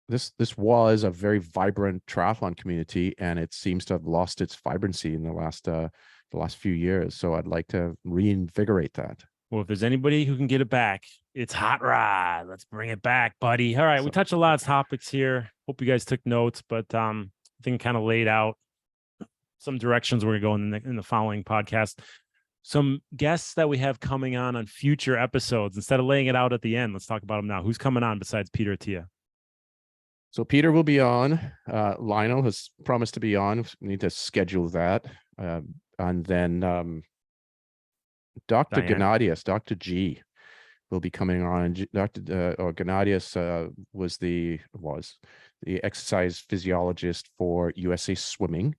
this was a very vibrant triathlon community, and it seems to have lost its vibrancy in the last few years. So I'd like to reinvigorate that. Well, if there's anybody who can get it back, it's Hot Rod. Let's bring it back, buddy. All right, we touched a lot of topics here. Hope you guys took notes, but I think kind of laid out some directions we're going to go in the following podcast. Some guests that we have coming on future episodes. Instead of laying it out at the end, let's talk about them now. Who's coming on besides Peter Attia? So Peter will be on. Lionel has promised to be on. We need to schedule that. And then Dr. Gennadius, Dr. G, will be coming on. Gennadius was the exercise physiologist for USA Swimming.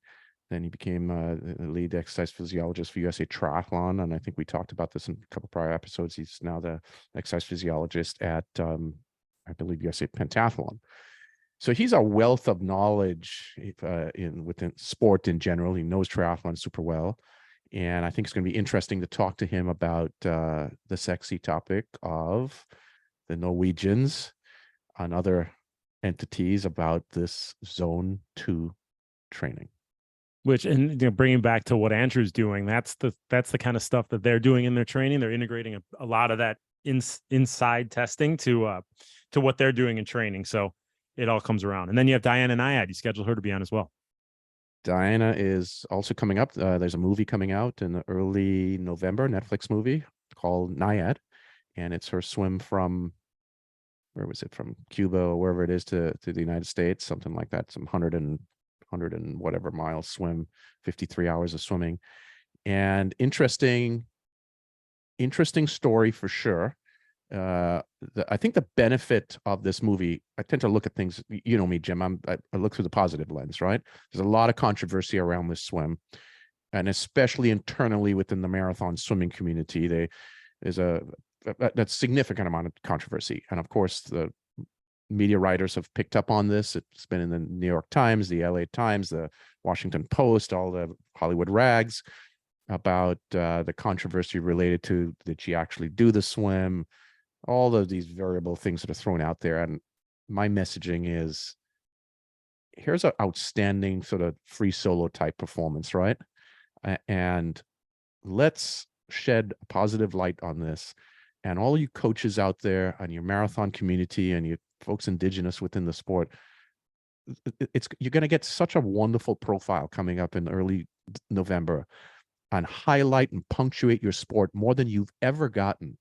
Then he became the lead exercise physiologist for USA Triathlon. And I think we talked about this in a couple prior episodes. He's now the exercise physiologist at, I believe, USA Pentathlon. So he's a wealth of knowledge within sport in general. He knows triathlon super well. And I think it's going to be interesting to talk to him about the sexy topic of the Norwegians and other entities about this Zone 2 training. Which, and bringing back to what Andrew's doing, that's the kind of stuff that they're doing in their training. They're integrating a lot of that inside testing to what they're doing in training. So it all comes around. And then you have Diana Niad. You schedule her to be on as well. Diana is also coming up. There's a movie coming out in early November, Netflix movie called Niad. And it's her swim from, where was it, from Cuba or wherever it is to the United States, something like that, some 100 and whatever miles swim, 53 hours of swimming. And interesting story for sure. I think the benefit of this movie, I tend to look at things, you know me, Jim, I look through the positive lens, right? There's a lot of controversy around this swim, and especially internally within the marathon swimming community, there's a significant amount of controversy. And of course, the media writers have picked up on this. It's been in the New York Times, the LA Times, the Washington Post, all the Hollywood rags about the controversy related to, did she actually do the swim? All of these variable things that are thrown out there. And my messaging is, here's an outstanding sort of free solo type performance, right? And let's shed a positive light on this. And all you coaches out there and your marathon community and you folks indigenous within the sport, you're going to get such a wonderful profile coming up in early November, and highlight and punctuate your sport more than you've ever gotten.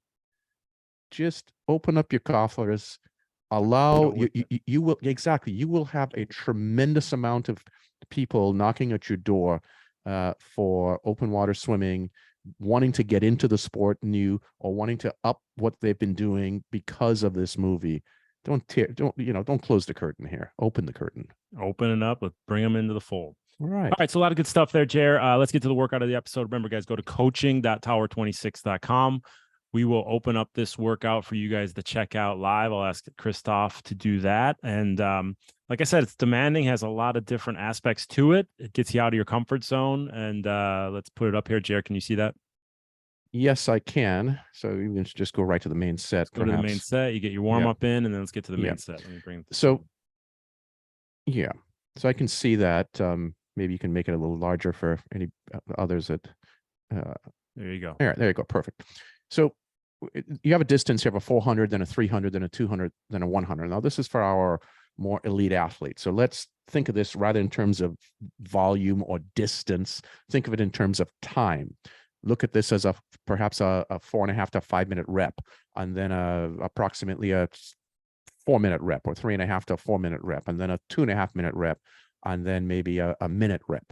Just open up your coffers, allow you will exactly, you will have a tremendous amount of people knocking at your door for open water swimming, wanting to get into the sport new, or wanting to up what they've been doing because of this movie. Don't close the curtain here. Open the curtain. Open it up. Let's bring them into the fold. Right. All right. So a lot of good stuff there, Jer. Let's get to the workout of the episode. Remember, guys, go to coaching.tower26.com. We will open up this workout for you guys to check out live. I'll ask Christoph to do that. And like I said, it's demanding, has a lot of different aspects to it. It gets you out of your comfort zone. And let's put it up here. Jer, can you see that? Yes, I can. So you can just go right to the main set. Go to the main set. You get your warm up in, and then let's get to the main set. Let me bring it. So I can see that. Maybe you can make it a little larger for any others that. There you go. There you go. Perfect. So you have a distance. You have a 400, then a 300, then a 200, then a 100. Now this is for our more elite athletes. So let's think of this rather in terms of volume or distance. Think of it in terms of time. Look at this as perhaps a 4.5 to 5 minute rep, and then approximately a 4 minute rep, or 3.5 to 4 minute rep, and then a 2.5 minute rep, and then maybe a minute rep.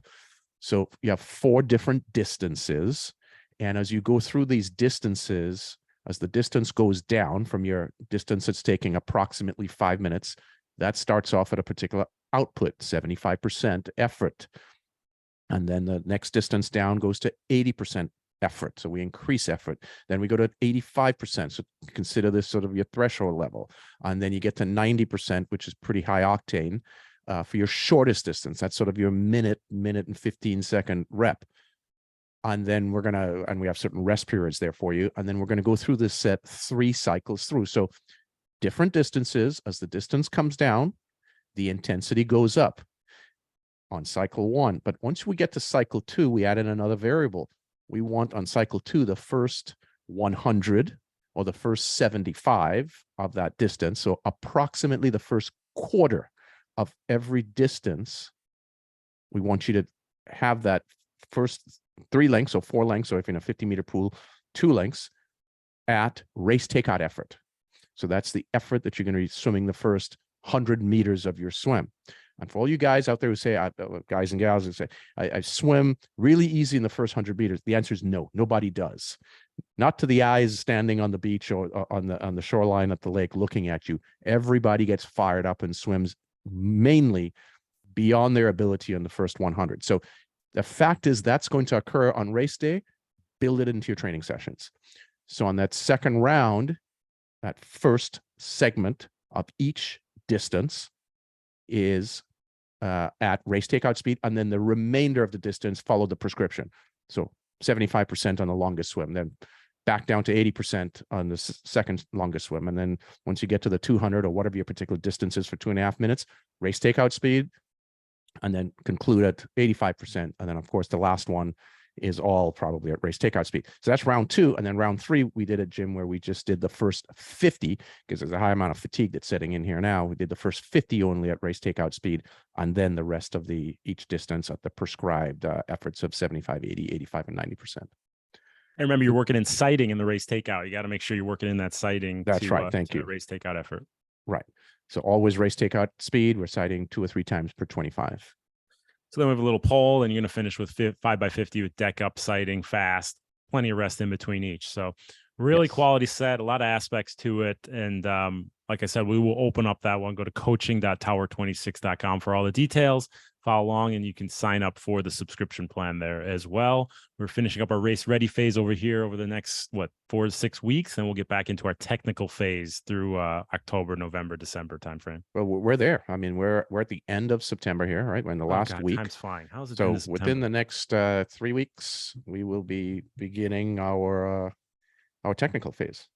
So you have 4 different distances. And as you go through these distances, as the distance goes down from your distance that's taking approximately 5 minutes, that starts off at a particular output, 75% effort. And then the next distance down goes to 80% effort. So we increase effort. Then we go to 85%. So consider this sort of your threshold level. And then you get to 90%, which is pretty high octane for your shortest distance. That's sort of your minute and 15-second rep. And then we have certain rest periods there for you. And then we're going to go through this set 3 cycles through. So different distances. As the distance comes down, the intensity goes up on cycle 1. But once we get to cycle 2, we add in another variable. We want on cycle 2, the first 100 or the first 75 of that distance. So approximately the first quarter of every distance, we want you to have that first 3 lengths or 4 lengths, or if in a 50-meter pool, 2 lengths at race takeout effort. So that's the effort that you're going to be swimming the first 100 meters of your swim. And for all you guys out there who say, guys and gals who say, I swim really easy in the first 100 meters, the answer is no, nobody does. Not to the eyes standing on the beach or on the shoreline at the lake looking at you. Everybody gets fired up and swims mainly beyond their ability on the first 100. So the fact is that's going to occur on race day. Build it into your training sessions. So on that second round, that first segment of each distance is at race takeout speed, and then the remainder of the distance follow the prescription. So 75% on the longest swim, then back down to 80% on the second longest swim. And then once you get to the 200 or whatever your particular distance is for 2.5 minutes, race takeout speed, and then conclude at 85%. And then of course, the last one is all probably at race takeout speed. So that's round 2. And then round 3, we did at gym where we just did the first 50, because there's a high amount of fatigue that's setting in here now. We did the first 50 only at race takeout speed, and then the rest of each distance at the prescribed efforts of 75, 80, 85, and 90%. And remember, you're working in sighting in the race takeout. You got to make sure you're working in that sighting. That's right. Thank you. Race takeout effort. Right. So always race takeout speed. We're sighting 2 or 3 times per 25. So then we have a little poll, and you're going to finish with 5x50 with deck up sighting fast, plenty of rest in between each. So really quality set, a lot of aspects to it. And like I said, we will open up that one. Go to coaching.tower26.com for all the details. Follow along, and you can sign up for the subscription plan there as well. We're finishing up our race ready phase over here over the next 4 to 6 weeks, and we'll get back into our technical phase through October, November, December timeframe. Well, we're there. I mean, we're at the end of September here, right? We're in the last week. Time's flying. How's it? So within the next 3 weeks, we will be beginning our technical phase.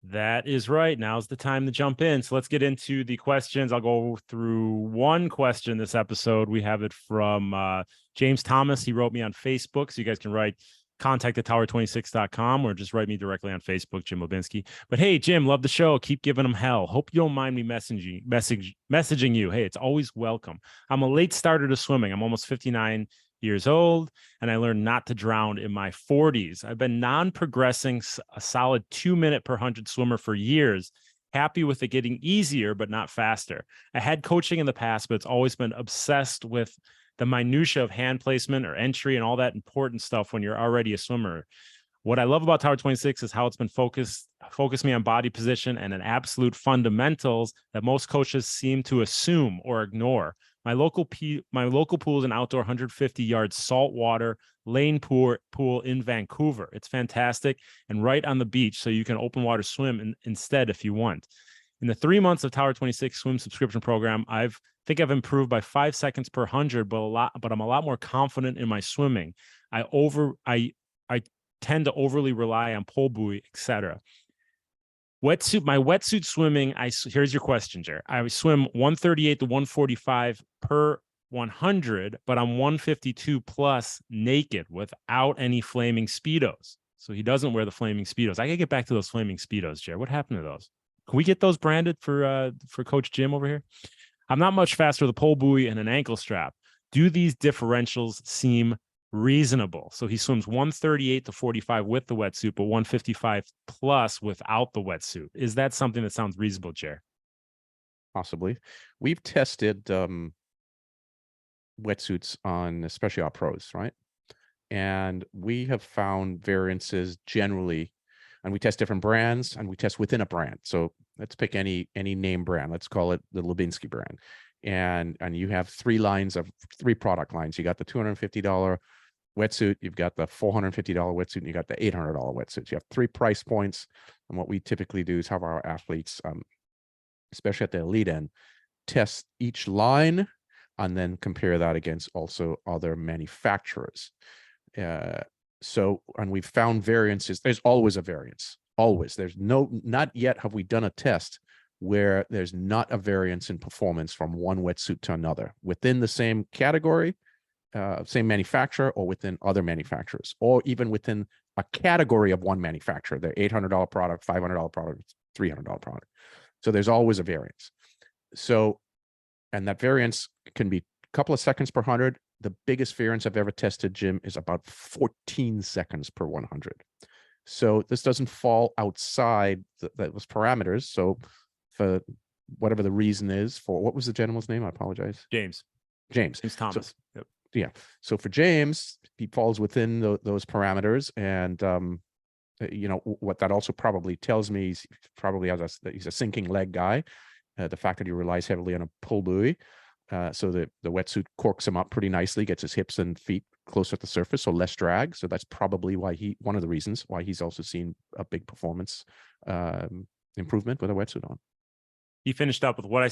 That is right. Now's the time to jump in. So let's get into the questions. I'll go through one question this episode. We have it from James Thomas. He wrote me on Facebook. So you guys can write contact@tower26.com or just write me directly on Facebook, Jim Lubinsky. But hey, Jim, love the show. Keep giving them hell. Hope you don't mind me messaging you. Hey, it's always welcome. I'm a late starter to swimming. I'm almost 59 years old, and I learned not to drown in my 40s. I've been non-progressing, a solid 2 minute per 100 swimmer for years. Happy with it getting easier, but not faster. I had coaching in the past, but it's always been obsessed with the minutia of hand placement or entry and all that important stuff when you're already a swimmer. What I love about Tower 26 is how it's been focused me on body position and an absolute fundamentals that most coaches seem to assume or ignore. My local pool is an outdoor 150-yard saltwater lane pool in Vancouver. It's fantastic and right on the beach, so you can open water swim instead if you want. In the 3 months of Tower 26 swim subscription program, I've improved by 5 seconds per 100, but I'm a lot more confident in my swimming. I tend to overly rely on pole buoy, etc. My wetsuit swimming, here's your question, Gerry. I swim 138 to 145 per 100, but I'm 152 plus naked without any flaming Speedos. So he doesn't wear the flaming Speedos. I gotta get back to those flaming Speedos, Gerry. What happened to those? Can we get those branded for Coach Jim over here? I'm not much faster with a pole buoy and an ankle strap. Do these differentials seem reasonable? So he swims 138 to 45 with the wetsuit, but 155 plus without the wetsuit. Is that something that sounds reasonable, Gerry? Possibly. We've tested wetsuits on especially our pros, right? And we have found variances generally, and we test different brands and we test within a brand. So let's pick any name brand. Let's call it the Lubinsky brand. And you have three product lines. You got the $250 wetsuit, you've got the $450 wetsuit, and you got the $800 wetsuit. You have 3 price points. And what we typically do is have our athletes, especially at the elite end, test each line and then compare that against also other manufacturers. And we've found variances. There's always a variance. Always. Not yet have we done a test where there's not a variance in performance from one wetsuit to another within the same category, same manufacturer, or within other manufacturers, or even within a category of one manufacturer. They're $800 product, $500 product, $300 product. So there's always a variance. So, and that variance can be a couple of seconds per 100. The biggest variance I've ever tested, Jim, is about 14 seconds per 100. So this doesn't fall outside those parameters. So for whatever the reason is, for what was the gentleman's name? I apologize. James Thomas. So, yep. Yeah. So for James, he falls within those parameters. And, what that also probably tells me, he's a sinking leg guy. The fact that he relies heavily on a pull buoy. So the wetsuit corks him up pretty nicely, gets his hips and feet closer to the surface, so less drag. So that's probably one of the reasons why he's also seen a big performance improvement with a wetsuit on. He finished up with what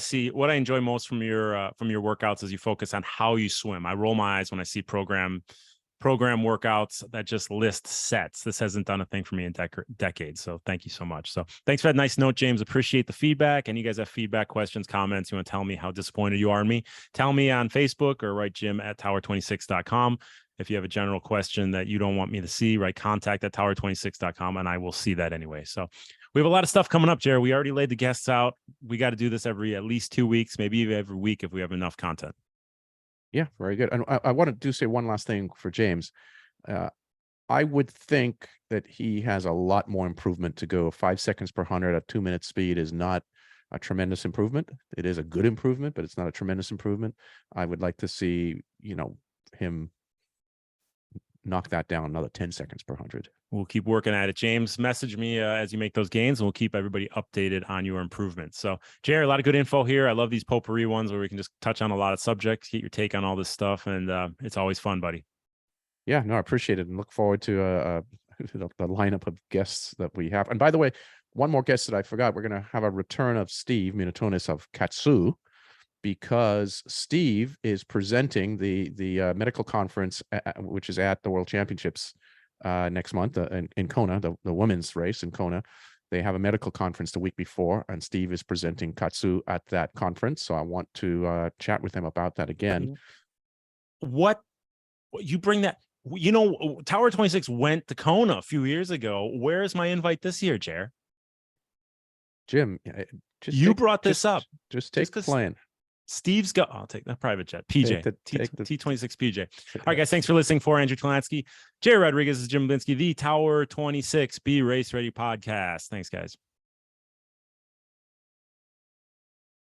I enjoy most from your workouts is you focus on how you swim. I roll my eyes when I see program workouts that just list sets. This hasn't done a thing for me in decades. So thank you so much. So thanks for that nice note, James. Appreciate the feedback. And you guys have feedback, questions, comments, you want to tell me how disappointed you are in me, tell me on Facebook or write Jim@tower26.com. If you have a general question that you don't want me to see, write contact@tower26.com and I will see that anyway. So we have a lot of stuff coming up, Gerry. We already laid the guests out. We got to do this at least 2 weeks, maybe even every week if we have enough content. Yeah, very good. And I want to say one last thing for James. I would think that he has a lot more improvement to go. 5 seconds per 100 at 2 minute speed is not a tremendous improvement. It is a good improvement, but it's not a tremendous improvement. I would like to see, him knock that down another 10 seconds per 100. We'll keep working at it. James, message me as you make those gains, and we'll keep everybody updated on your improvements. So, Gerry, a lot of good info here. I love these potpourri ones where we can just touch on a lot of subjects, get your take on all this stuff, and it's always fun, buddy. Yeah, no, I appreciate it, and look forward to the lineup of guests that we have. And by the way, one more guest that I forgot, we're going to have a return of Steve Minatonis of Katsu, because Steve is presenting the medical conference, which is at the World Championships next month in Kona, the women's race in Kona. they have a medical conference the week before, and Steve is presenting Katsu at that conference. So I want to chat with him about that again. What you bring that, you know, Tower 26 went to Kona a few years ago. Where's my invite this year, Jer? Jim, You brought this up. Just take the plane. Steve's got, I'll take that private jet. PJ, T26 PJ. All right, guys, thanks for listening. For Andrew Talansky, Jerry Rodriguez, is Jim Blinsky, the Tower 26 Be Race Ready podcast. Thanks, guys.